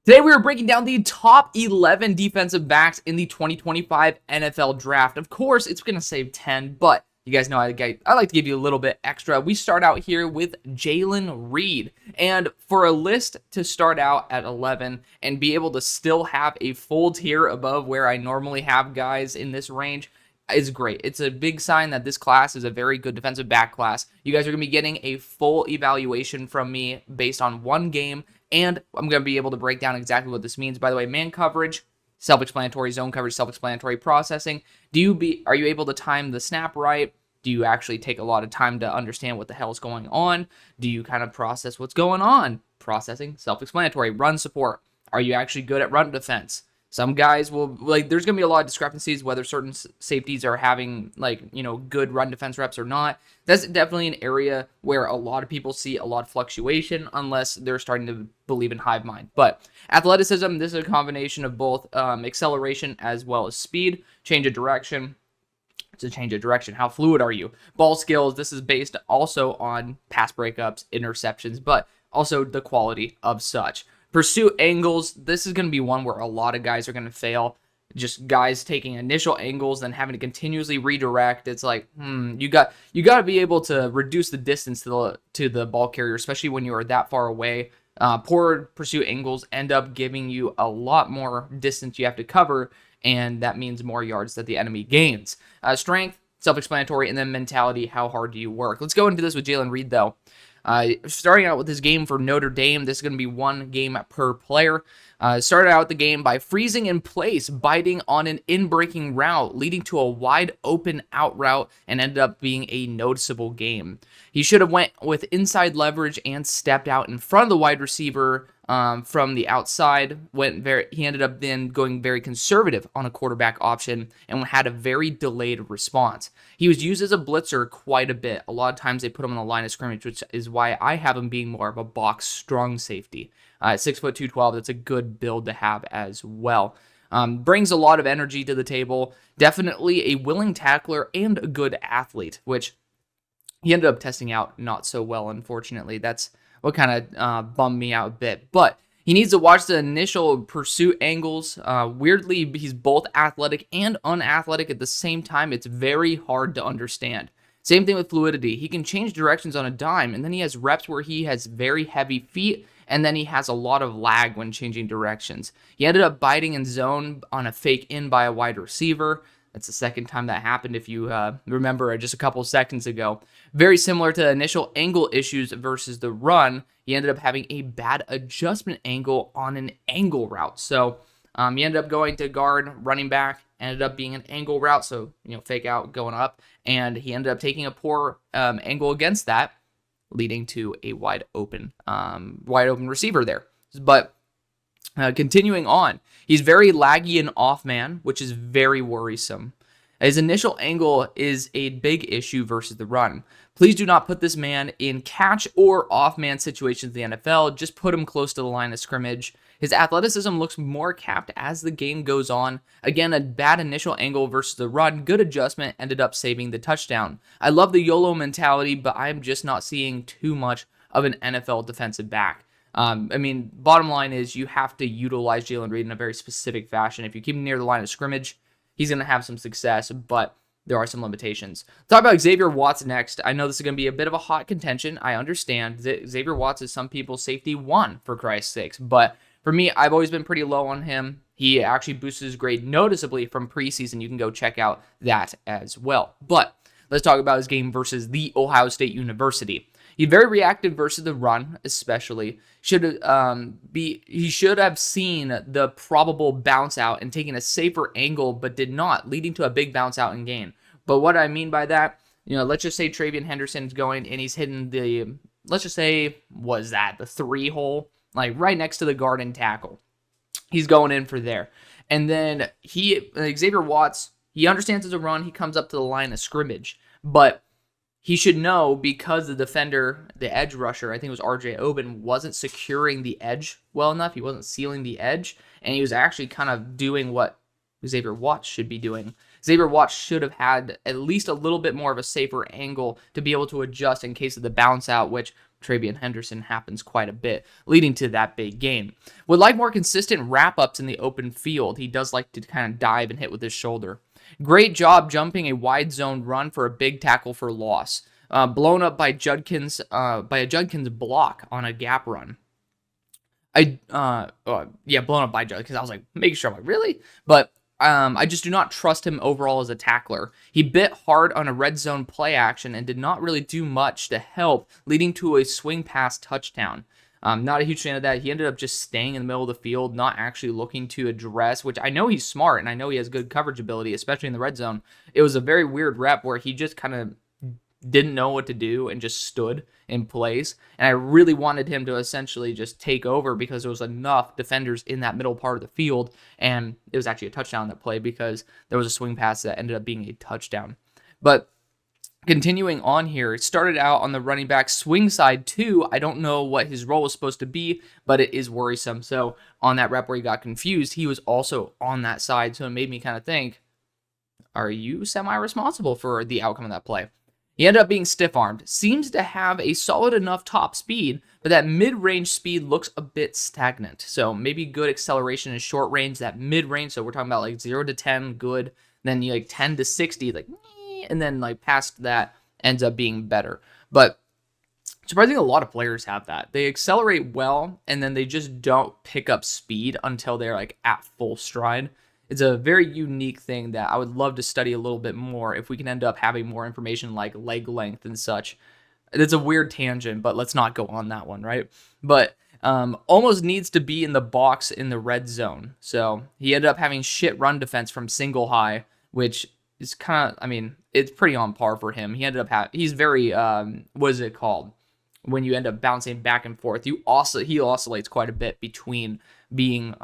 Today we are breaking down the top 11 defensive backs in the 2025 NFL Draft. Of course, it's going to save 10, but you guys know I like to give you a little bit extra. We start out here with Jaylen Reed. And for a list to start out at 11 and be able to still have a full tier above where I normally have guys in this range is great. It's a big sign that this class is a very good defensive back class. You guys are going to be getting a full evaluation from me based on one game, and I'm going to be able to break down exactly what this means. By the way, man coverage, self-explanatory, zone coverage, self-explanatory, processing. Are you able to time the snap right? Do you actually take a lot of time to understand what the hell is going on? Do you kind of process what's going on? Processing, self-explanatory, run support. Are you actually good at run defense? Some guys will, there's going to be a lot of discrepancies whether certain safeties are having, good run defense reps or not. That's definitely an area where a lot of people see a lot of fluctuation unless they're starting to believe in hive mind. But athleticism, this is a combination of both acceleration as well as speed, change of direction. It's a change of direction. How fluid are you? Ball skills, this is based also on pass breakups, interceptions, but also the quality of such. Pursuit angles, this is going to be one where a lot of guys are going to fail. Just guys taking initial angles, then having to continuously redirect. It's like, you got to be able to reduce the distance to the ball carrier, especially when you are that far away. Poor pursuit angles end up giving you a lot more distance you have to cover, and that means more yards that the enemy gains. Strength, self-explanatory, and then mentality, how hard do you work? Let's go into this with Jaylen Reed, though. Starting out with this game for Notre Dame, this is going to be one game per player. Started out the game by freezing in place, biting on an in-breaking route, leading to a wide open out route, and ended up being a noticeable game. He should have went with inside leverage and stepped out in front of the wide receiver from the outside. He ended up then going very conservative on a quarterback option and had a very delayed response. He was used as a blitzer quite a bit. A lot of times they put him on the line of scrimmage, which is why I have him being more of a box strong safety. 6'2", 212, that's a good build to have as well. Brings a lot of energy to the table. Definitely a willing tackler and a good athlete, which he ended up testing out not so well, unfortunately. That's what kind of bummed me out a bit. But he needs to watch the initial pursuit angles. Weirdly, he's both athletic and unathletic at the same time. It's very hard to understand. Same thing with fluidity. He can change directions on a dime, and then he has reps where he has very heavy feet, and then he has a lot of lag when changing directions. He ended up biting in zone on a fake in by a wide receiver. That's the second time that happened, if you remember just a couple seconds ago. Very similar to initial angle issues versus the run. He ended up having a bad adjustment angle on an angle route. So he ended up going to guard, running back, ended up being an angle route, so fake out going up, and he ended up taking a poor angle against that, leading to a wide open receiver there. But continuing on, he's very laggy and off man, which is very worrisome. His initial angle is a big issue versus the run. Please do not put this man in catch or off-man situations in the NFL. Just put him close to the line of scrimmage. His athleticism looks more capped as the game goes on. Again, a bad initial angle versus the run. Good adjustment ended up saving the touchdown. I love the YOLO mentality, but I'm just not seeing too much of an NFL defensive back. Bottom line is you have to utilize Jaylen Reed in a very specific fashion. If you keep him near the line of scrimmage, he's going to have some success, but there are some limitations. Talk about Xavier Watts next. I know this is going to be a bit of a hot contention. I understand that Xavier Watts is some people's safety 1, for Christ's sakes. But for me, I've always been pretty low on him. He actually boosted his grade noticeably from preseason. You can go check out that as well. But let's talk about his game versus the Ohio State University. He's very reactive versus the run, especially. He should have seen the probable bounce out and taken a safer angle, but did not, leading to a big bounce out and gain. But what I mean by that, let's just say Travion Henderson's going and he's hitting the, let's just say, the 3 hole, like right next to the guard and tackle. He's going in for there. And then Xavier Watts, he understands it's a run. He comes up to the line of scrimmage, but he should know because the defender, the edge rusher, I think it was R.J. Oben, wasn't securing the edge well enough. He wasn't sealing the edge, and he was actually kind of doing what Xavier Watts should be doing. Xavier Watts should have had at least a little bit more of a safer angle to be able to adjust in case of the bounce out, which Travion Henderson happens quite a bit, leading to that big game. Would like more consistent wrap-ups in the open field. He does like to kind of dive and hit with his shoulder. Great job jumping a wide zone run for a big tackle for loss. Blown up by Judkins by a Judkins block on a gap run. Blown up by Judkins because I was like making sure, I'm like, really? But I just do not trust him overall as a tackler. He bit hard on a red zone play action and did not really do much to help, leading to a swing pass touchdown. Not a huge fan of that. He ended up just staying in the middle of the field, not actually looking to address, which I know he's smart and I know he has good coverage ability, especially in the red zone. It was a very weird rep where he just kind of didn't know what to do and just stood in place. And I really wanted him to essentially just take over because there was enough defenders in that middle part of the field. And it was actually a touchdown that play because there was a swing pass that ended up being a touchdown. But continuing on here, it started out on the running back swing side too. I don't know what his role was supposed to be, but it is worrisome. So on that rep where he got confused, he was also on that side. So it made me kind of think, are you semi-responsible for the outcome of that play? He ended up being stiff-armed. Seems to have a solid enough top speed, but that mid-range speed looks a bit stagnant. So maybe good acceleration in short range, that mid-range. So we're talking about like 0 to 10, good. Then you like 10 to 60, like, and then like past that ends up being better. But surprisingly, a lot of players have that. They accelerate well, and then they just don't pick up speed until they're like at full stride. It's a very unique thing that I would love to study a little bit more if we can end up having more information like leg length and such. It's a weird tangent, but let's not go on that one, right? But almost needs to be in the box in the red zone. So he ended up having shit run defense from single high, which is kind of, I mean, it's pretty on par for him. He ended up he's very, what is it called? When you end up bouncing back and forth, he oscillates quite a bit between being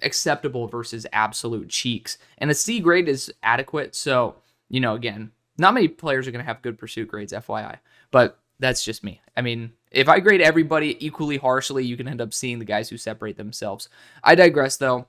acceptable versus absolute cheeks. And a C grade is adequate. So, you know, again, not many players are going to have good pursuit grades, FYI. But that's just me. I mean, if I grade everybody equally harshly, you can end up seeing the guys who separate themselves. I digress, though.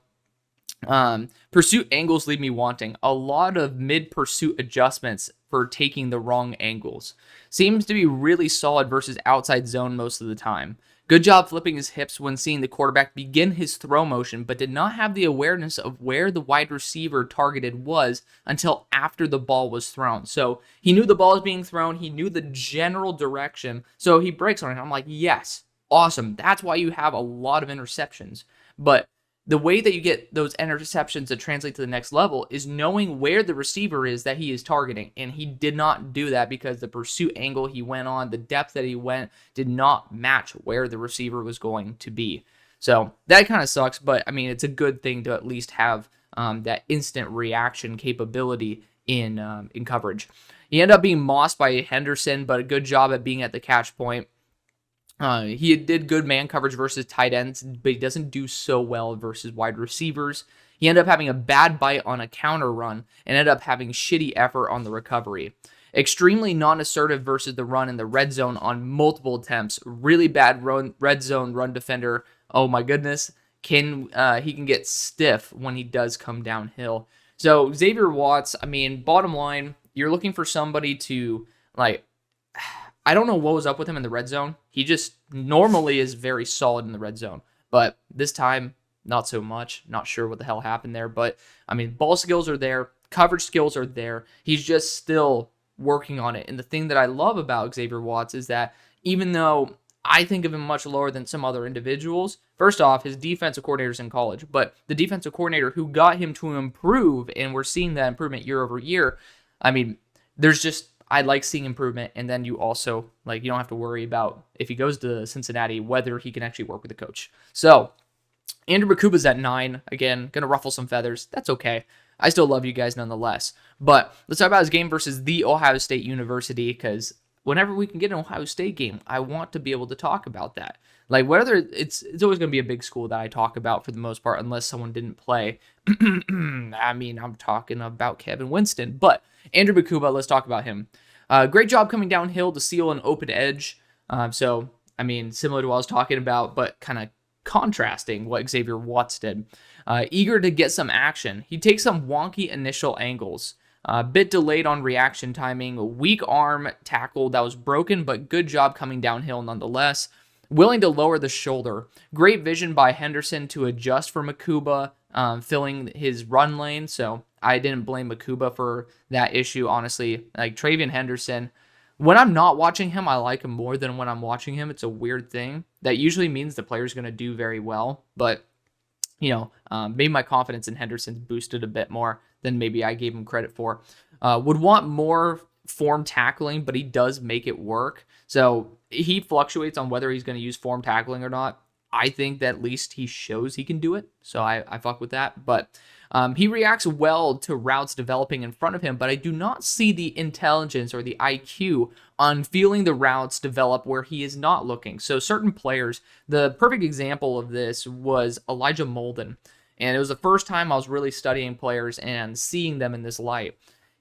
Pursuit angles leave me wanting. A lot of mid-pursuit adjustments for taking the wrong angles. Seems to be really solid versus outside zone most of the time. Good job flipping his hips when seeing the quarterback begin his throw motion, but did not have the awareness of where the wide receiver targeted was until after the ball was thrown. So he knew the ball was being thrown. He knew the general direction. So he breaks on it. I'm like, yes, awesome. That's why you have a lot of interceptions. But the way that you get those interceptions to translate to the next level is knowing where the receiver is that he is targeting. And he did not do that because the pursuit angle he went on, the depth that he went, did not match where the receiver was going to be. So that kind of sucks, but I mean, it's a good thing to at least have that instant reaction capability in coverage. He ended up being mossed by Henderson, but a good job at being at the catch point. He did good man coverage versus tight ends, but he doesn't do so well versus wide receivers. He ended up having a bad bite on a counter run and ended up having shitty effort on the recovery. Extremely non-assertive versus the run in the red zone on multiple attempts. Really bad red zone run defender. Oh my goodness. He can get stiff when he does come downhill. So Xavier Watts, I mean, bottom line, you're looking for somebody to like, I don't know what was up with him in the red zone. He just normally is very solid in the red zone. But this time, not so much. Not sure what the hell happened there. But, I mean, ball skills are there. Coverage skills are there. He's just still working on it. And the thing that I love about Xavier Watts is that even though I think of him much lower than some other individuals, first off, his defensive coordinator's in college. But the defensive coordinator who got him to improve, and we're seeing that improvement year over year, I mean, there's just... I like seeing improvement, and then you also, like, you don't have to worry about, if he goes to Cincinnati, whether he can actually work with the coach. So, Andrew Makuba's at 9. Again, going to ruffle some feathers. That's okay. I still love you guys nonetheless. But let's talk about his game versus the Ohio State University, because whenever we can get an Ohio State game, I want to be able to talk about that. Like, whether it's always going to be a big school that I talk about for the most part, unless someone didn't play. I mean, I'm talking about Kevin Winston, but Andrew Makuba, let's talk about him. Great job coming downhill to seal an open edge. So, I mean, similar to what I was talking about, but kind of contrasting what Xavier Watts did. Eager to get some action. He takes some wonky initial angles. A bit delayed on reaction timing, weak arm tackle that was broken, but good job coming downhill nonetheless. Willing to lower the shoulder. Great vision by Henderson to adjust for Makuba, filling his run lane. So I didn't blame Makuba for that issue, honestly. Like Travion Henderson, when I'm not watching him, I like him more than when I'm watching him. It's a weird thing. That usually means the player's going to do very well. But, maybe my confidence in Henderson's boosted a bit more than maybe I gave him credit for. Would want more form tackling, but he does make it work. So he fluctuates on whether he's going to use form tackling or not. I think that at least he shows he can do it. So I fuck with that. But he reacts well to routes developing in front of him, but I do not see the intelligence or the IQ on feeling the routes develop where he is not looking. So certain players, the perfect example of this was Elijah Molden. And it was the first time I was really studying players and seeing them in this light.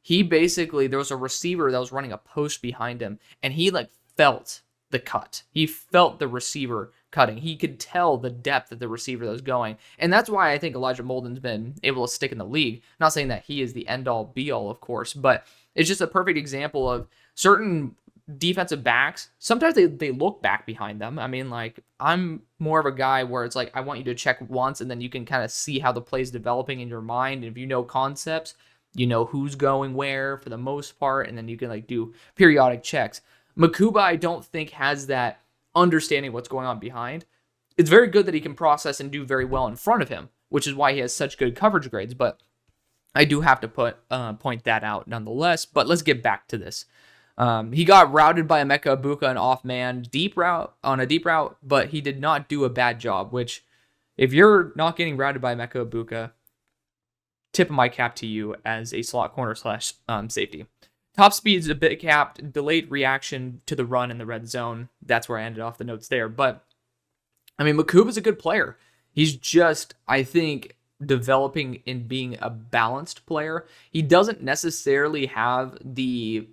There was a receiver that was running a post behind him, and he felt the cut. He felt the receiver cutting. He could tell the depth of the receiver that was going. And that's why I think Elijah Molden's been able to stick in the league. Not saying that he is the end-all, be-all, of course, but it's just a perfect example of certain defensive backs. Sometimes they look back behind them. I mean, I'm more of a guy where it's I want you to check once, and then you can kind of see how the play's developing in your mind. And if you know concepts, you know who's going where for the most part, and then you can do periodic checks. Makuba, I don't think, has that understanding what's going on behind. It's very good that he can process and do very well in front of him, which is why he has such good coverage grades, but I do have to point that out nonetheless. But let's get back to this. He got routed by Emeka Ibuka, an off-man, deep route, but he did not do a bad job, which, if you're not getting routed by Emeka Ibuka, tip of my cap to you as a slot corner / safety. Top speed is a bit capped, delayed reaction to the run in the red zone. That's where I ended off the notes there. But, Makuba's a good player. He's just, I think, developing in being a balanced player. He doesn't necessarily have the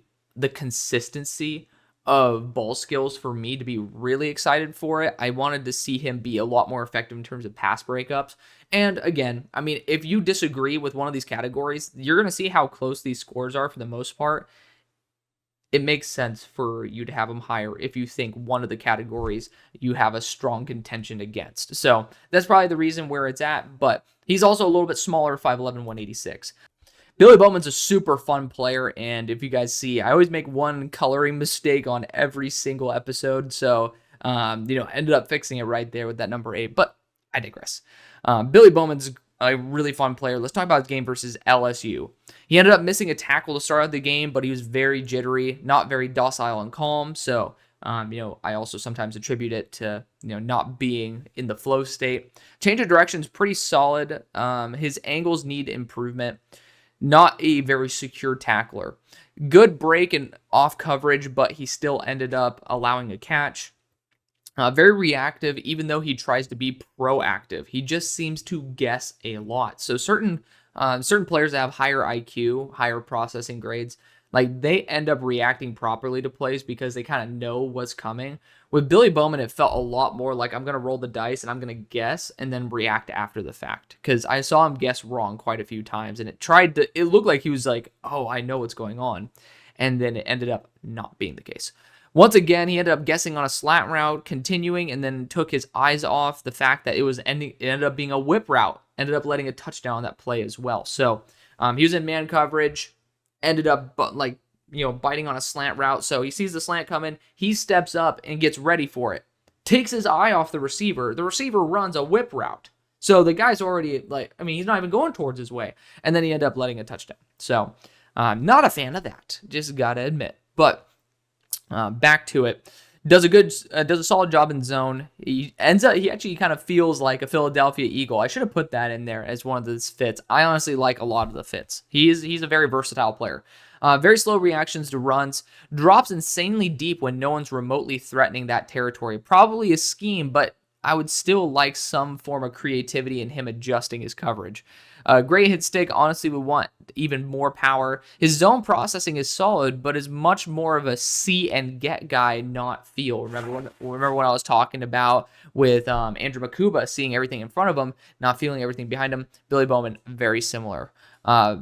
consistency of ball skills for me to be really excited for it. I wanted to see him be a lot more effective in terms of pass breakups. And again, if you disagree with one of these categories, you're going to see how close these scores are for the most part. It makes sense for you to have him higher if you think one of the categories you have a strong contention against. So that's probably the reason where it's at, but he's also a little bit smaller, 5'11", 186. Billy Bowman's a super fun player, and if you guys see, I always make one coloring mistake on every single episode, so, ended up fixing it right there with that number 8, but I digress. Billy Bowman's a really fun player. Let's talk about his game versus LSU. He ended up missing a tackle to start out the game, but he was very jittery, not very docile and calm, so, I also sometimes attribute it to, not being in the flow state. Change of direction is pretty solid. His angles need improvement. Not a very secure tackler. Good break and off coverage, but he still ended up allowing a catch. Very reactive, even though he tries to be proactive. He just seems to guess a lot. So certain players that have higher IQ, higher processing grades, they end up reacting properly to plays because they kind of know what's coming. With Billy Bowman, it felt a lot more like I'm going to roll the dice and I'm going to guess and then react after the fact. Because I saw him guess wrong quite a few times, and it looked like he was oh, I know what's going on. And then it ended up not being the case. Once again, he ended up guessing on a slant route, continuing, and then took his eyes off the fact that it ended up being a whip route. Ended up letting a touchdown on that play as well. So he was in man coverage, ended up biting on a slant route. So he sees the slant coming, he steps up and gets ready for it. Takes his eye off the receiver. The receiver runs a whip route. So the guy's already he's not even going towards his way. And then he ended up letting a touchdown. So not a fan of that. Just gotta admit. But back to it. Does a solid job in zone. He actually kind of feels like a Philadelphia Eagle. I should have put that in there as one of those fits. I honestly like a lot of the fits. He's a very versatile player. Very slow reactions to runs. Drops insanely deep when no one's remotely threatening that territory. Probably a scheme, but I would still like some form of creativity in him adjusting his coverage. Great hit stick, honestly, would want even more power. His zone processing is solid, but is much more of a see and get guy, not feel. Remember when I was talking about with Andrew Makuba seeing everything in front of him, not feeling everything behind him? Billy Bowman, very similar.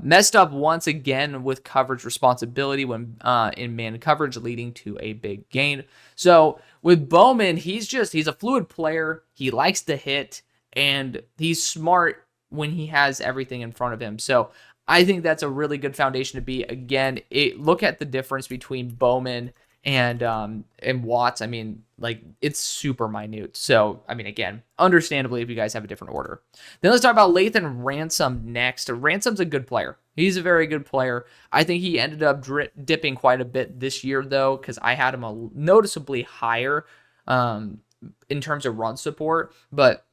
Messed up once again with coverage responsibility when in man coverage, leading to a big gain. So with Bowman, he's a fluid player. He likes to hit, and he's smart when he has everything in front of him. So I think that's a really good foundation to be. Again, look at the difference between Bowman and Watts. I mean, like, it's super minute. So, I mean, again, understandably, if you guys have a different order. Then let's talk about Lathan Ransom next. Ransom's a good player. He's a very good player. I think he ended up dipping quite a bit this year, though, because I had him a noticeably higher in terms of run support. But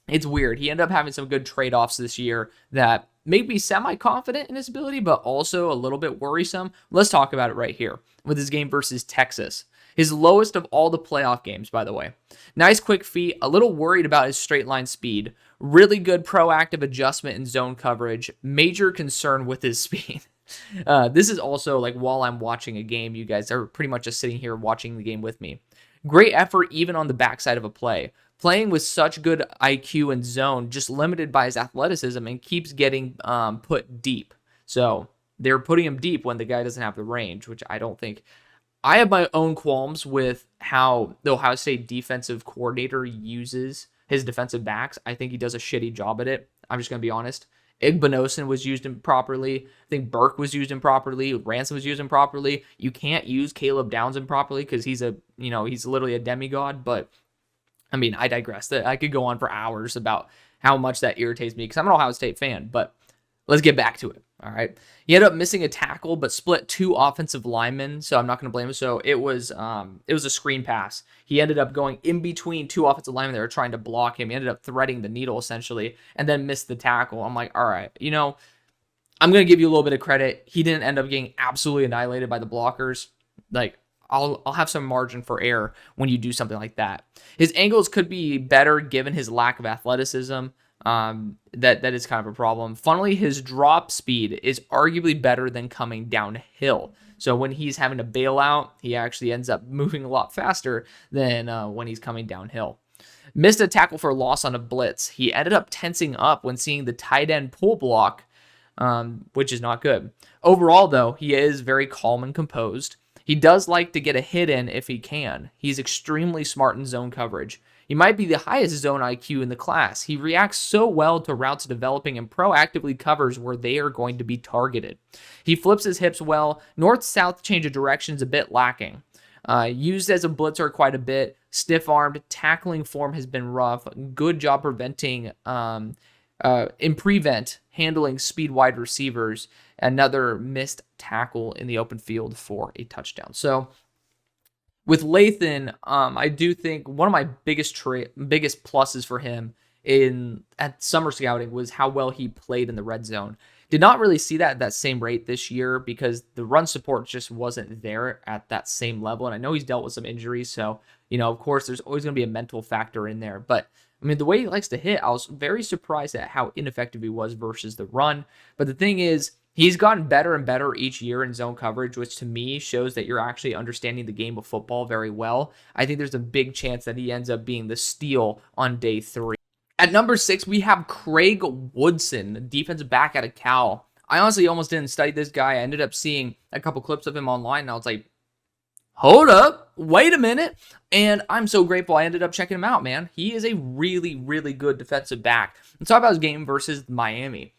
it's weird. He ended up having some good trade-offs this year that make me semi-confident in his ability, but also a little bit worrisome. Let's talk about it right here with his game versus Texas. His lowest of all the playoff games, by the way. Nice quick feet, a little worried about his straight line speed. Really good proactive adjustment in zone coverage. Major concern with his speed. This is also like while I'm watching a game, you guys are pretty much just sitting here watching the game with me. Great effort even on the backside of a play. Playing with such good IQ and zone, just limited by his athleticism, and keeps getting put deep. So they're putting him deep when the guy doesn't have the range, which I don't think. I have my own qualms with how the Ohio State defensive coordinator uses his defensive backs. I think he does a shitty job at it. I'm just going to be honest. Igbinosun was used improperly. I think Burke was used improperly. Ransom was used improperly. You can't use Caleb Downs improperly because he's literally a demigod, but I mean, I digress. I could go on for hours about how much that irritates me because I'm an Ohio State fan, but let's get back to it. All right. He ended up missing a tackle, but split two offensive linemen, so I'm not going to blame him. So it was a screen pass. He ended up going in between two offensive linemen that were trying to block him. He ended up threading the needle, essentially, and then missed the tackle. I'm like, all right, I'm going to give you a little bit of credit. He didn't end up getting absolutely annihilated by the blockers. Like, I'll have some margin for error when you do something like that. His angles could be better given his lack of athleticism. That is kind of a problem. Funnily, his drop speed is arguably better than coming downhill. So when he's having to bail out, he actually ends up moving a lot faster than when he's coming downhill. Missed a tackle for loss on a blitz. He ended up tensing up when seeing the tight end pull block, which is not good. Overall, though, he is very calm and composed. He does like to get a hit in if he can. He's extremely smart in zone coverage. He might be the highest zone IQ in the class. He reacts so well to routes developing and proactively covers where they are going to be targeted. He flips his hips well. North-south change of direction is a bit lacking. Used as a blitzer quite a bit. Stiff-armed. Tackling form has been rough. Good job preventing, in prevent, handling speed wide receivers. Another missed tackle in the open field for a touchdown. So with Lathan, I do think one of my biggest pluses for him at summer scouting was how well he played in the red zone. Did not really see that at that same rate this year because the run support just wasn't there at that same level. And I know he's dealt with some injuries, so of course there's always going to be a mental factor in there. But I mean, the way he likes to hit, I was very surprised at how ineffective he was versus the run. But the thing is, he's gotten better and better each year in zone coverage, which to me shows that you're actually understanding the game of football very well. I think there's a big chance that he ends up being the steal on day 3. At number 6, we have Craig Woodson, defensive back out of Cal. I honestly almost didn't study this guy. I ended up seeing a couple clips of him online, and I was like, hold up, wait a minute. And I'm so grateful I ended up checking him out, man. He is a really, really good defensive back. Let's talk about his game versus Miami.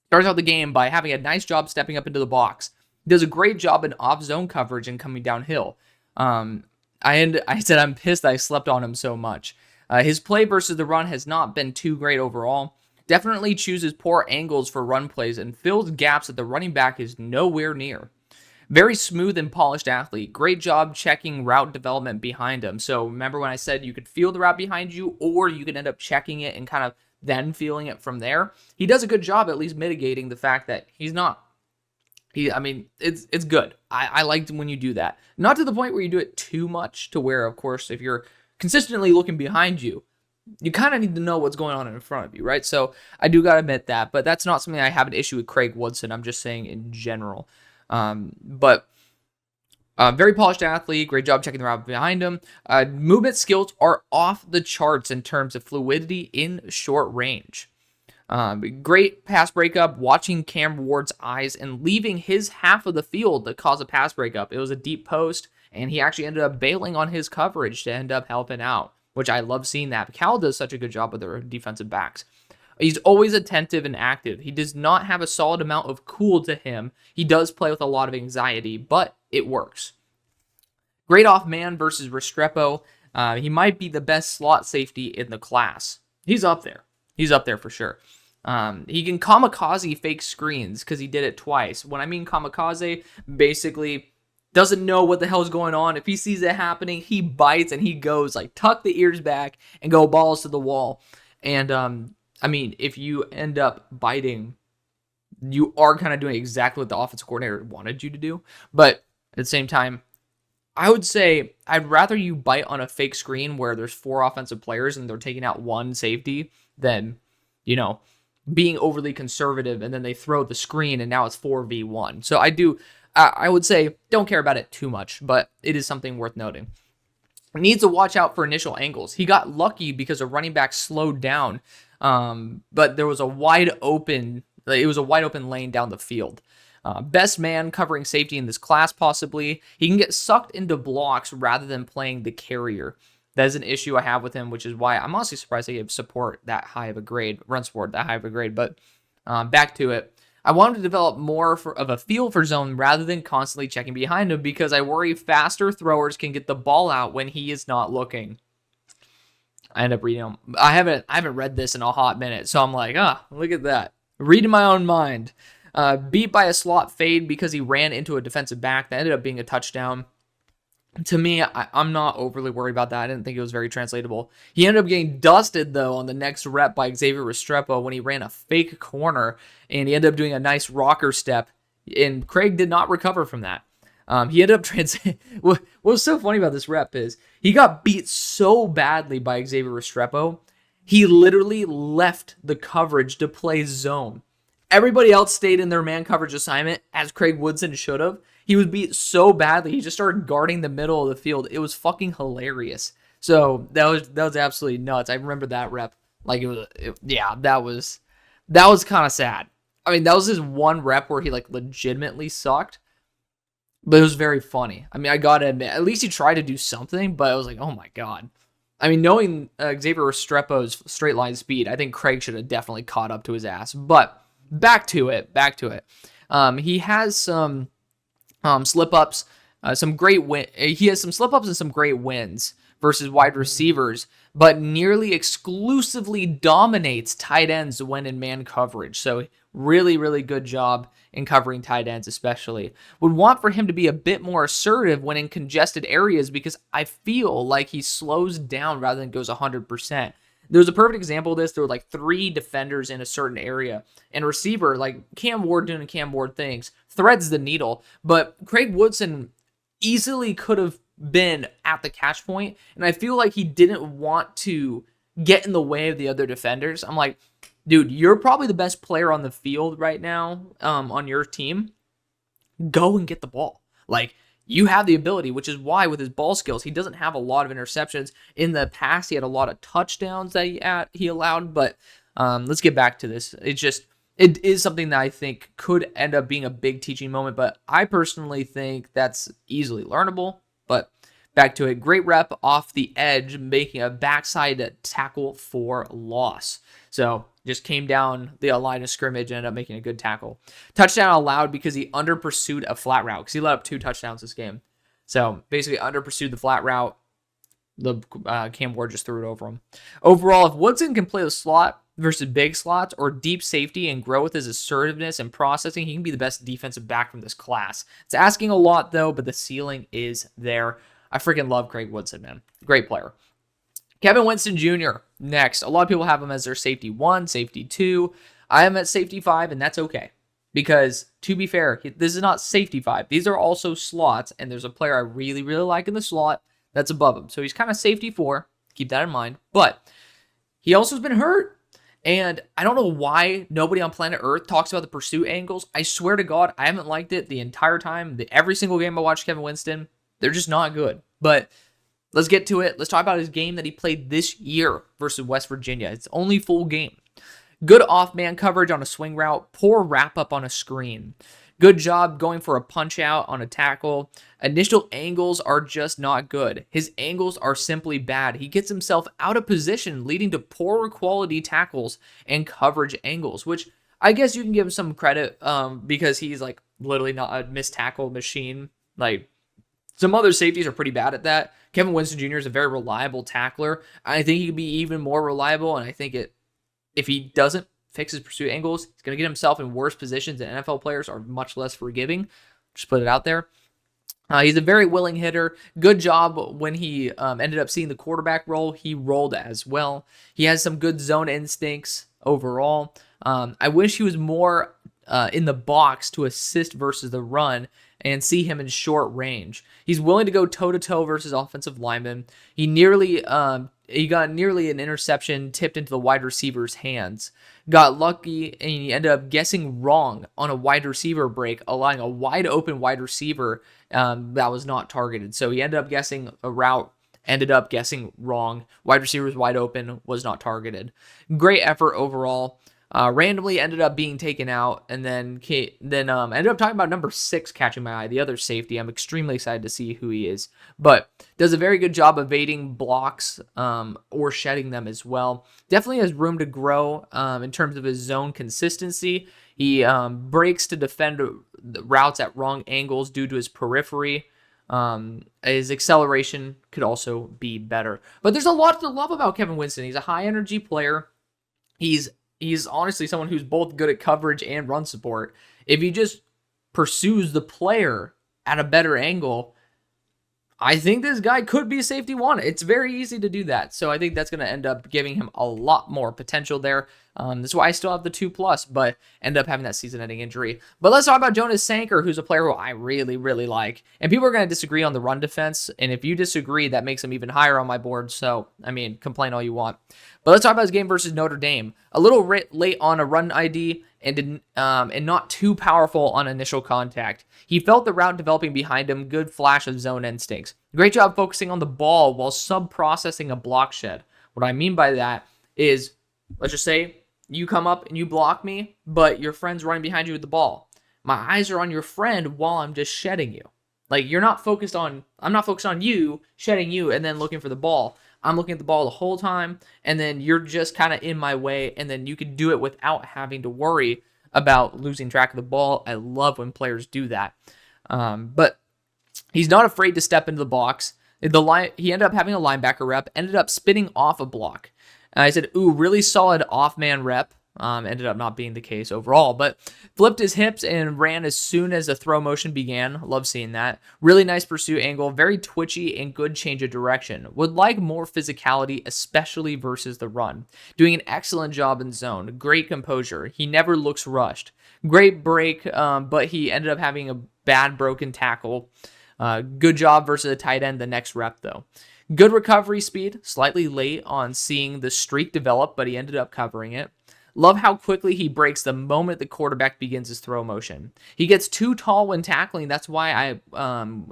Starts out the game by having a nice job stepping up into the box. He does a great job in off-zone coverage and coming downhill. I said I'm pissed I slept on him so much. His play versus the run has not been too great overall. Definitely chooses poor angles for run plays and fills gaps that the running back is nowhere near. Very smooth and polished athlete. Great job checking route development behind him. So remember when I said you could feel the route behind you, or you could end up checking it and kind of then feeling it from there. He does a good job at least mitigating the fact that he's not. It's good. I liked when you do that. Not to the point where you do it too much to where, of course, if you're consistently looking behind you, you kind of need to know what's going on in front of you, right? So I do got to admit that, but that's not something I have an issue with Craig Woodson. I'm just saying in general. But very polished athlete. Great job checking the route behind him. Movement skills are off the charts in terms of fluidity in short range. Great pass breakup, watching Cam Ward's eyes and leaving his half of the field to cause a pass breakup. It was a deep post, and he actually ended up bailing on his coverage to end up helping out, which I love seeing that. Cal does such a good job with their defensive backs. He's always attentive and active. He does not have a solid amount of cool to him. He does play with a lot of anxiety, but it works. Great off man versus Restrepo. He might be the best slot safety in the class. He's up there. He's up there for sure. He can kamikaze fake screens because he did it twice. When I mean kamikaze, basically doesn't know what the hell is going on. If he sees it happening, he bites and he goes like tuck the ears back and go balls to the wall. And I mean, if you end up biting, you are kind of doing exactly what the offensive coordinator wanted you to do. But at the same time, I would say I'd rather you bite on a fake screen where there's 4 offensive players and they're taking out 1 safety than, being overly conservative and then they throw the screen and now it's 4v1. So I would say don't care about it too much, but it is something worth noting. Needs to watch out for initial angles. He got lucky because a running back slowed down, but there was a wide open lane down the field. Best man covering safety in this class, possibly. He can get sucked into blocks rather than playing the carrier. That is an issue I have with him, which is why I'm honestly surprised they gave support that high of a grade, run support that high of a grade. But back to it. I want him to develop more of a feel for zone rather than constantly checking behind him because I worry faster throwers can get the ball out when he is not looking. I end up reading them. I haven't read this in a hot minute, so I'm like, look at that. Reading my own mind. Beat by a slot fade because he ran into a defensive back. That ended up being a touchdown. To me, I'm not overly worried about that. I didn't think it was very translatable. He ended up getting dusted, though, on the next rep by Xavier Restrepo when he ran a fake corner, and he ended up doing a nice rocker step, and Craig did not recover from that. He ended up what was so funny about this rep is he got beat so badly by Xavier Restrepo, he literally left the coverage to play zone. Everybody else stayed in their man coverage assignment, as Craig Woodson should have. He was beat so badly, he just started guarding the middle of the field. It was fucking hilarious. So that was absolutely nuts. I remember that rep. Like that was kind of sad. I mean, that was his one rep where he like legitimately sucked, but it was very funny. I mean, I gotta admit, at least he tried to do something, but I was like, oh my god. I mean, knowing Xavier Restrepo's straight line speed, I think Craig should have definitely caught up to his ass. But back to it. He has some slip-ups, some great win. He has some slip-ups and some great wins versus wide receivers, but nearly exclusively dominates tight ends when in man coverage. So really, really good job in covering tight ends, especially. Would want for him to be a bit more assertive when in congested areas because I feel like he slows down rather than goes 100%. There was a perfect example of this. There were like 3 defenders in a certain area. And a receiver, like Cam Ward doing Cam Ward things, threads the needle. But Craig Woodson easily could have been at the catch point. And I feel like he didn't want to get in the way of the other defenders. I'm like, dude, you're probably the best player on the field right now on your team. Go and get the ball. Like, you have the ability, which is why with his ball skills, he doesn't have a lot of interceptions. In the past, he had a lot of touchdowns that he allowed, but let's get back to this. It is something that I think could end up being a big teaching moment, but I personally think that's easily learnable. But back to it, great rep off the edge, making a backside tackle for loss. So just came down the line of scrimmage and ended up making a good tackle. Touchdown allowed because he under-pursued a flat route because he let up 2 touchdowns this game. So basically under-pursued the flat route. The Cam Ward just threw it over him. Overall, if Woodson can play the slot versus big slots or deep safety and grow with his assertiveness and processing, he can be the best defensive back from this class. It's asking a lot, though, but the ceiling is there. I freaking love Craig Woodson, man. Great player. Kevin Winston Jr. next. A lot of people have him as their safety 1, safety 2. I am at safety 5, and that's okay. Because, to be fair, this is not safety 5. These are also slots, and there's a player I really, really like in the slot that's above him. So he's kind of safety 4. Keep that in mind. But he also has been hurt. And I don't know why nobody on planet Earth talks about the pursuit angles. I swear to God, I haven't liked it the entire time. Every single game I watched Kevin Winston, they're just not good. But let's get to it. Let's talk about his game that he played this year versus West Virginia. It's only full game. Good off-man coverage on a swing route. Poor wrap-up on a screen. Good job going for a punch-out on a tackle. Initial angles are just not good. His angles are simply bad. He gets himself out of position, leading to poorer quality tackles and coverage angles, which I guess you can give him some credit because he's like literally not a missed tackle machine. Like, some other safeties are pretty bad at that. Kevin Winston Jr. is a very reliable tackler. I think he could be even more reliable, and I think if he doesn't fix his pursuit angles, he's going to get himself in worse positions, and NFL players are much less forgiving. Just put it out there. He's a very willing hitter. Good job when he ended up seeing the quarterback roll. He rolled as well. He has some good zone instincts overall. I wish he was more in the box to assist versus the run and see him in short range. He's willing to go toe-to-toe versus offensive linemen. He got nearly an interception tipped into the wide receiver's hands. Got lucky, and he ended up guessing wrong on a wide receiver break, allowing a wide open wide receiver that was not targeted. So he ended up guessing a route, ended up guessing wrong. Wide receiver was wide open, was not targeted. Great effort overall. Randomly ended up being taken out, and then ended up talking about number 6 catching my eye, the other safety. I'm extremely excited to see who he is, but does a very good job evading blocks or shedding them as well. Definitely has room to grow in terms of his zone consistency. He breaks to defend routes at wrong angles due to his periphery. His acceleration could also be better, but there's a lot to love about Kevin Winston. He's a high energy player. He's honestly someone who's both good at coverage and run support. If he just pursues the player at a better angle, I think this guy could be safety 1. It's very easy to do that. So I think that's going to end up giving him a lot more potential there. That's why I still have the 2+, but end up having that season-ending injury. But let's talk about Jonas Sanker, who's a player who I really, really like. And people are going to disagree on the run defense. And if you disagree, that makes him even higher on my board. So, I mean, complain all you want. But let's talk about his game versus Notre Dame. A little late on a run ID and not too powerful on initial contact. He felt the route developing behind him. Good flash of zone instincts. Great job focusing on the ball while sub-processing a block shed. What I mean by that is, let's just say you come up and you block me, but your friend's running behind you with the ball. My eyes are on your friend while I'm just shedding you. Like, I'm not focused on you, shedding you, and then looking for the ball. I'm looking at the ball the whole time, and then you're just kind of in my way, and then you can do it without having to worry about losing track of the ball. I love when players do that. But he's not afraid to step into the box. He ended up having a linebacker rep, ended up spinning off a block. I said, ooh, really solid off-man rep. Ended up not being the case overall, but flipped his hips and ran as soon as the throw motion began. Love seeing that. Really nice pursuit angle, very twitchy and good change of direction. Would like more physicality, especially versus the run. Doing an excellent job in zone. Great composure. He never looks rushed. Great break, but he ended up having a bad broken tackle. Good job versus a tight end the next rep, though. Good recovery speed, slightly late on seeing the streak develop, but he ended up covering it. Love how quickly he breaks the moment the quarterback begins his throw motion. He gets too tall when tackling. That's why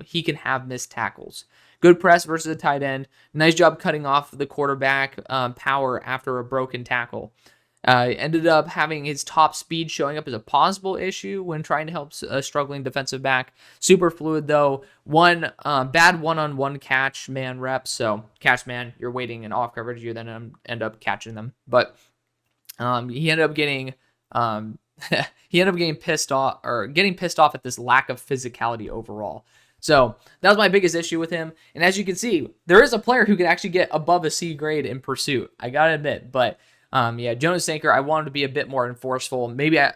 he can have missed tackles. Good press versus a tight end. Nice job cutting off the quarterback power after a broken tackle. Ended up having his top speed showing up as a possible issue when trying to help a struggling defensive back. Super fluid, though. One bad one-on-one catch man rep. So catch man, you're waiting in off coverage. You then end up catching them. But he ended up getting pissed off at this lack of physicality overall. So that was my biggest issue with him. And as you can see, there is a player who could actually get above a C grade in pursuit. I gotta admit, but Jonas Sanker, I wanted to be a bit more enforceful. Maybe on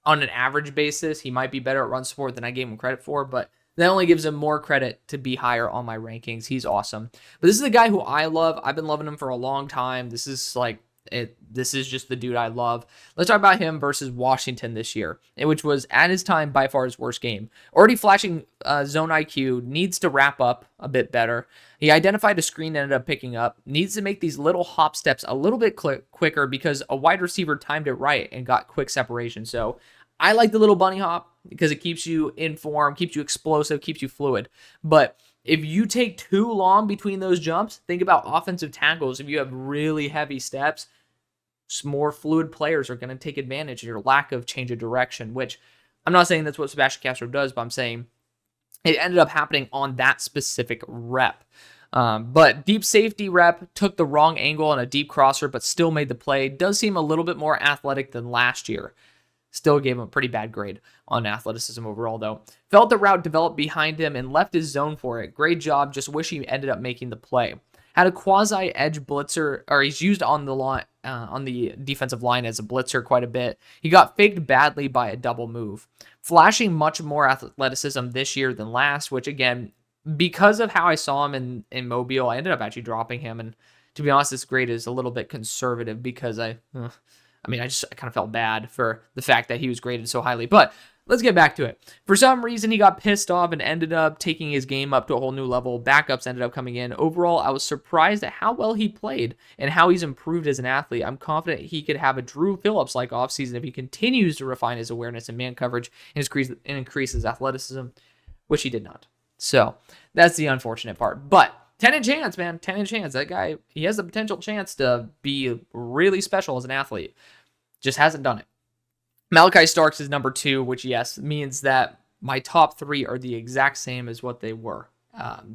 an average basis, he might be better at run support than I gave him credit for, but that only gives him more credit to be higher on my rankings. He's awesome. But this is a guy who I love. I've been loving him for a long time. This is This is just the dude I love. Let's talk about him versus Washington this year, which was at his time by far his worst game. Already flashing zone IQ, needs to wrap up a bit better. He identified a screen, ended up picking up, needs to make these little hop steps a little bit quicker because a wide receiver timed it right and got quick separation. So I like the little bunny hop because it keeps you in form, keeps you explosive, keeps you fluid. But if you take too long between those jumps, think about offensive tackles. If you have really heavy steps, more fluid players are going to take advantage of your lack of change of direction, which I'm not saying that's what Sebastian Castro does, but I'm saying it ended up happening on that specific rep. But deep safety rep took the wrong angle on a deep crosser, but still made the play. Does seem a little bit more athletic than last year. Still gave him a pretty bad grade on athleticism overall, though. Felt the route develop behind him and left his zone for it. Great job. Just wish he ended up making the play. Had a quasi-edge blitzer, or he's used on the line, on the defensive line as a blitzer quite a bit. He got faked badly by a double move. Flashing much more athleticism this year than last, which again, because of how I saw him in Mobile, I ended up actually dropping him. And to be honest, this grade is a little bit conservative because I kind of felt bad for the fact that he was graded so highly. But let's get back to it. For some reason, he got pissed off and ended up taking his game up to a whole new level. Backups ended up coming in. Overall, I was surprised at how well he played and how he's improved as an athlete. I'm confident he could have a Drew Phillips-like offseason if he continues to refine his awareness and man coverage and increase his athleticism, which he did not. So that's the unfortunate part. But 10 in chance, man. 10 in chance. That guy, he has the potential chance to be really special as an athlete. Just hasn't done it. Malaki Starks is number 2, which, yes, means that my top 3 are the exact same as what they were.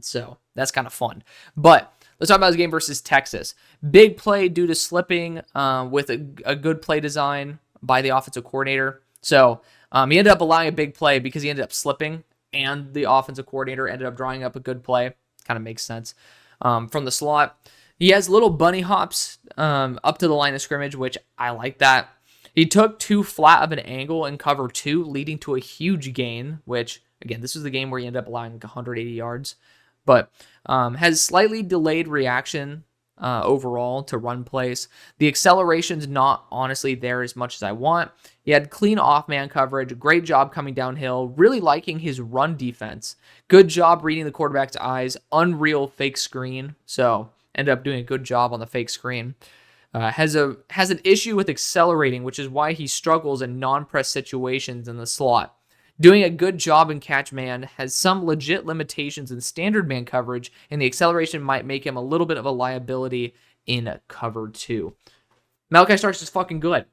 So that's kind of fun. But let's talk about his game versus Texas. Big play due to slipping with a good play design by the offensive coordinator. So he ended up allowing a big play because he ended up slipping, and the offensive coordinator ended up drawing up a good play. Kind of makes sense. From the slot, he has little bunny hops up to the line of scrimmage, which I like that. He took too flat of an angle in cover 2, leading to a huge gain, which, again, this was the game where he ended up allowing like 180 yards, but has slightly delayed reaction overall to run plays. The acceleration's not honestly there as much as I want. He had clean off-man coverage, great job coming downhill, really liking his run defense. Good job reading the quarterback's eyes, unreal fake screen, so ended up doing a good job on the fake screen. Has an issue with accelerating, which is why he struggles in non-press situations in the slot. Doing a good job in catch man, has some legit limitations in standard man coverage, and the acceleration might make him a little bit of a liability in cover 2. Malaki Starks is fucking good.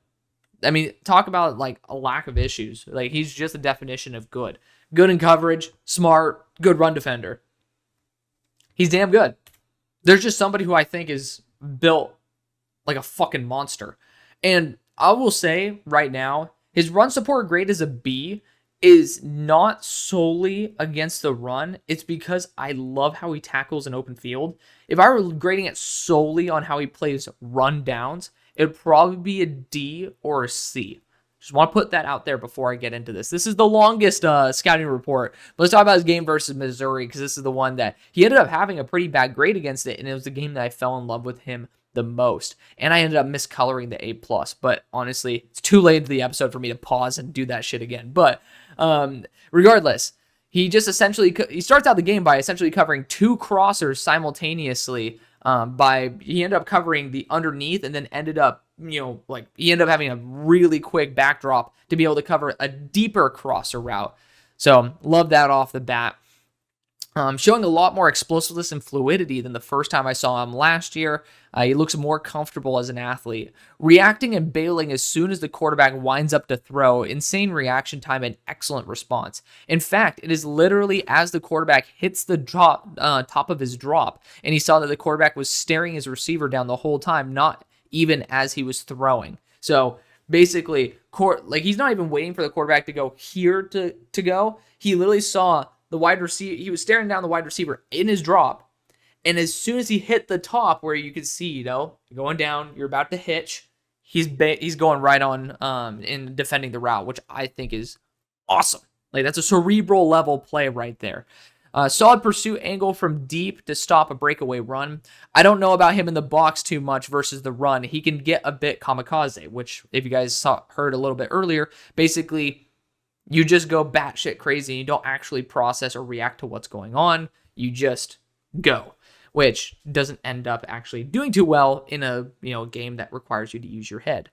I mean, talk about like a lack of issues. Like, he's just a definition of good. Good in coverage, smart, good run defender. He's damn good. There's just somebody who I think is built like a fucking monster. And I will say right now, his run support grade is a B, is not solely against the run. It's because I love how he tackles an open field. If I were grading it solely on how he plays run downs, it'd probably be a D or a C. Just want to put that out there before I get into this. This is the longest scouting report. But let's talk about his game versus Missouri, because this is the one that he ended up having a pretty bad grade against it, and it was the game that I fell in love with him the most. And I ended up miscoloring the A+. But honestly, it's too late into the episode for me to pause and do that shit again. But regardless, he starts out the game by essentially covering 2 crossers simultaneously. He ended up covering the underneath, and then ended up having a really quick backdrop to be able to cover a deeper crosser route. So love that off the bat. Showing a lot more explosiveness and fluidity than the first time I saw him last year. He looks more comfortable as an athlete. Reacting and bailing as soon as the quarterback winds up to throw. Insane reaction time and excellent response. In fact, it is literally as the quarterback hits the top of his drop, and he saw that the quarterback was staring his receiver down the whole time, not even as he was throwing. So basically, he's not even waiting for the quarterback to go here to go. He literally saw the wide receiver. He was staring down the wide receiver in his drop, and as soon as he hit the top, where you could see, you're going down, you're about to hitch, he's going right on in defending the route, which I think is awesome. Like, that's a cerebral level play right there. Solid pursuit angle from deep to stop a breakaway run. I don't know about him in the box too much versus the run. He can get a bit kamikaze, which if you guys heard a little bit earlier, basically you just go batshit crazy and you don't actually process or react to what's going on. You just go, which doesn't end up actually doing too well in a game that requires you to use your head.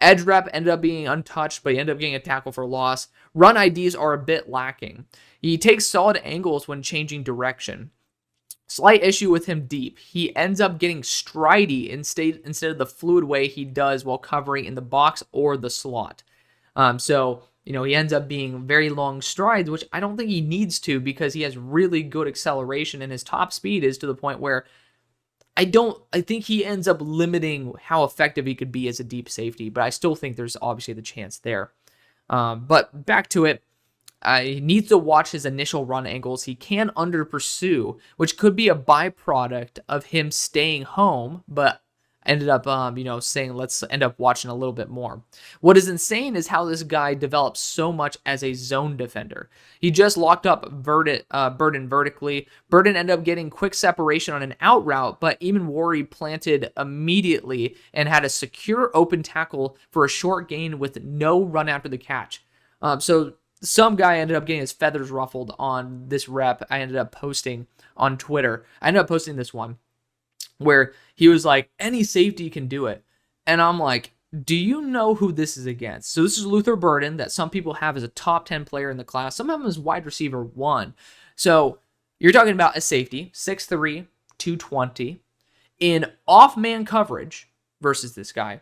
Edge rep ended up being untouched, but he ended up getting a tackle for loss. Run IDs are a bit lacking. He takes solid angles when changing direction. Slight issue with him deep. He ends up getting stridey instead of the fluid way he does while covering in the box or the slot. So he ends up being very long strides, which I don't think he needs to because he has really good acceleration and his top speed is to the point where I think he ends up limiting how effective he could be as a deep safety, but I still think there's obviously the chance there. But back to it, he needs to watch his initial run angles. He can under pursue, which could be a byproduct of him staying home, but ended up, saying let's end up watching a little bit more. What is insane is how this guy develops so much as a zone defender. He just locked up Burden vertically. Burden ended up getting quick separation on an out route, but Emmanwori planted immediately and had a secure open tackle for a short gain with no run after the catch. So some guy ended up getting his feathers ruffled on this rep. I ended up posting on Twitter. I ended up posting this one where he was like, any safety can do it. And I'm like, do you know who this is against? So this is Luther Burden that some people have as a top 10 player in the class. Some of them as wide receiver 1. So you're talking about a safety, 6'3", 220, in off-man coverage versus this guy.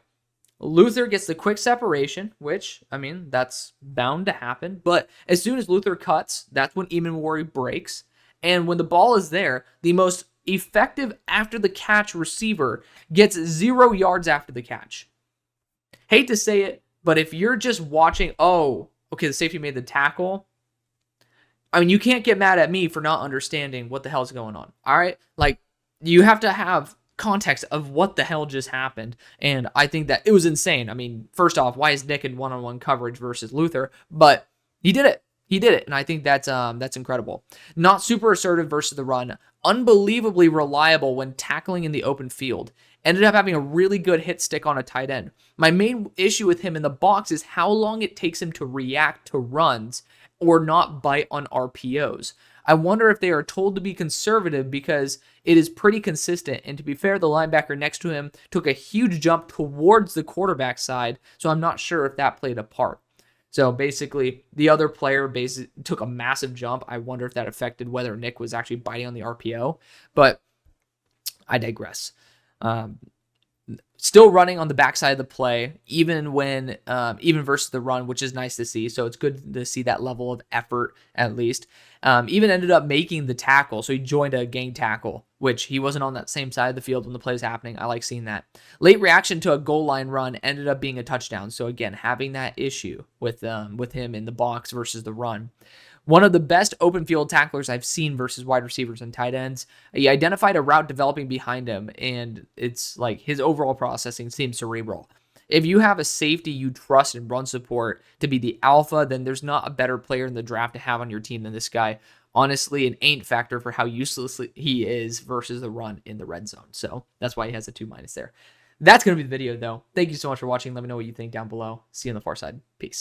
Luther gets the quick separation, which, that's bound to happen. But as soon as Luther cuts, that's when Emmanwori breaks. And when the ball is there, the most effective after the catch receiver gets 0 yards after the catch. Hate to say it, but if you're just watching, the safety made the tackle. You can't get mad at me for not understanding what the hell's going on. All right? You have to have context of what the hell just happened. And I think that it was insane. First off, why is Nick in one-on-one coverage versus Luther? But he did it. He did it, and I think that's incredible. Not super assertive versus the run. Unbelievably reliable when tackling in the open field. Ended up having a really good hit stick on a tight end. My main issue with him in the box is how long it takes him to react to runs or not bite on RPOs. I wonder if they are told to be conservative because it is pretty consistent. And to be fair, the linebacker next to him took a huge jump towards the quarterback side, so I'm not sure if that played a part. So basically, the other player took a massive jump. I wonder if that affected whether Nick was actually biting on the RPO. But I digress. Still running on the backside of the play, even versus the run, which is nice to see. So it's good to see that level of effort at least. Even ended up making the tackle. So he joined a gang tackle, which he wasn't on that same side of the field when the play was happening. I like seeing that. Late reaction to a goal line run ended up being a touchdown. So again, having that issue with him in the box versus the run. One of the best open field tacklers I've seen versus wide receivers and tight ends. He identified a route developing behind him, and it's like his overall processing seems cerebral. If you have a safety you trust and run support to be the alpha, then there's not a better player in the draft to have on your team than this guy. Honestly, an ain't factor for how useless he is versus the run in the red zone. So that's why he has a 2- there. That's going to be the video, though. Thank you so much for watching. Let me know what you think down below. See you on the far side. Peace.